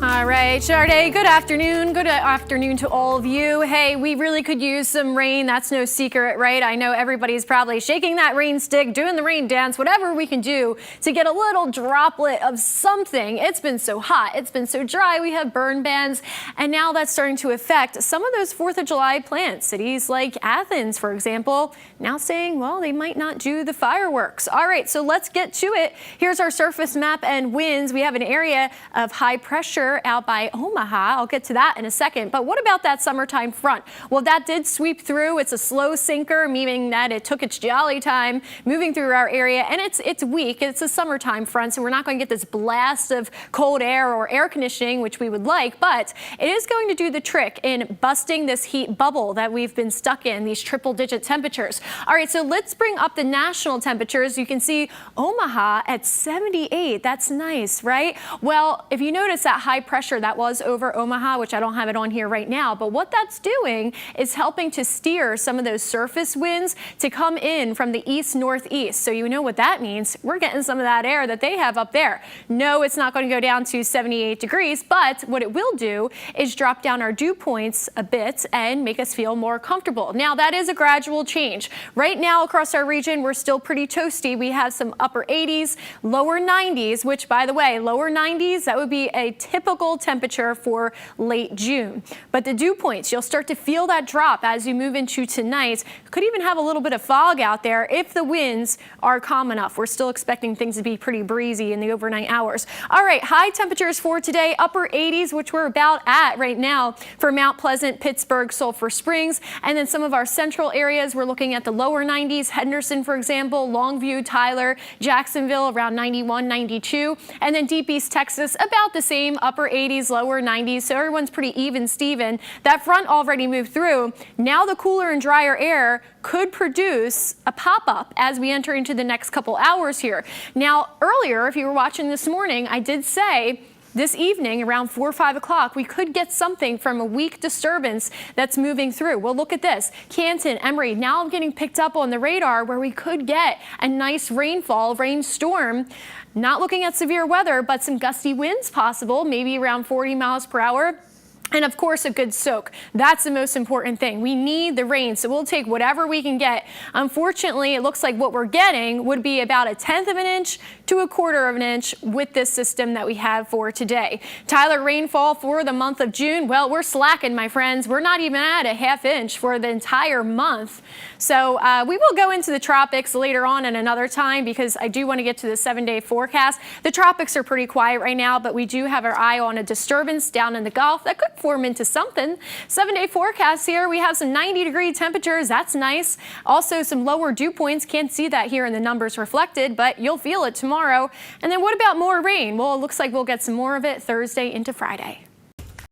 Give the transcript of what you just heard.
All right, Sade, good afternoon. Good afternoon to all of you. Hey, we really could use some rain. That's no secret, right? I know everybody's probably shaking that rain stick, doing the rain dance, whatever we can do to get a little droplet of something. It's been so hot. It's been so dry. We have burn bans, and now that's starting to affect some of those 4th of July plans. Cities like Athens, for example, now saying, well, they might not do the fireworks. All right, so let's get to it. Here's our surface map and winds. We have an area of high pressure out by Omaha. I'll get to that in a second. But what about that summertime front? Well, that did sweep through. It's a slow sinker, meaning that it took its jolly time moving through our area, and it's weak. It's a summertime front, so we're not going to get this blast of cold air or air conditioning, which we would like, but it is going to do the trick in busting this heat bubble that we've been stuck in, these triple-digit temperatures. All right, so let's bring up the national temperatures. You can see Omaha at 78. That's nice, right? Well, if you notice that high pressure that was over Omaha, which I don't have it on here right now, but what that's doing is helping to steer some of those surface winds to come in from the east-northeast. So you know what that means. We're getting some of that air that they have up there. No, it's not going to go down to 78 degrees, but what it will do is drop down our dew points a bit and make us feel more comfortable. Now, that is a gradual change. Right now across our region, we're still pretty toasty. We have some upper 80s, lower 90s, which, by the way, lower 90s, that would be a typical temperature for late June. But the dew points, you'll start to feel that drop as you move into tonight. Could even have a little bit of fog out there if the winds are calm enough. We're still expecting things to be pretty breezy in the overnight hours. All right, high temperatures for today, upper 80s, which we're about at right now for Mount Pleasant, Pittsburgh, Sulphur Springs, and then some of our central areas, we're looking at the lower 90s, Henderson, for example, Longview, Tyler, Jacksonville, around 91, 92, and then deep East Texas, about the same, upper 80s, lower 90s, so everyone's pretty even, Steven. That front already moved through. Now the cooler and drier air could produce a pop-up as we enter into the next couple hours here. Now, earlier, if you were watching this morning, I did say this evening around 4 or 5 o'clock, we could get something from a weak disturbance that's moving through. Well, look at this. Canton, Emory, now getting picked up on the radar where we could get a nice rainfall, rainstorm. Not looking at severe weather, but some gusty winds possible, maybe around 40 miles per hour. And of course, a good soak. That's the most important thing. We need the rain, so we'll take whatever we can get. Unfortunately, it looks like what we're getting would be about 1/10 of an inch to 1/4 of an inch with this system that we have for today. Tyler, rainfall for the month of June, well, we're slacking, my friends. We're not even at 1/2 inch for the entire month. So we will go into the tropics later on at another time because I do want to get to the 7-day forecast. The tropics are pretty quiet right now, but we do have our eye on a disturbance down in the Gulf that could form into something. 7-day forecast here. We have some 90-degree temperatures. That's nice. Also some lower dew points. Can't see that here in the numbers reflected, but you'll feel it tomorrow. And then what about more rain? Well, it looks like we'll get some more of it Thursday into Friday.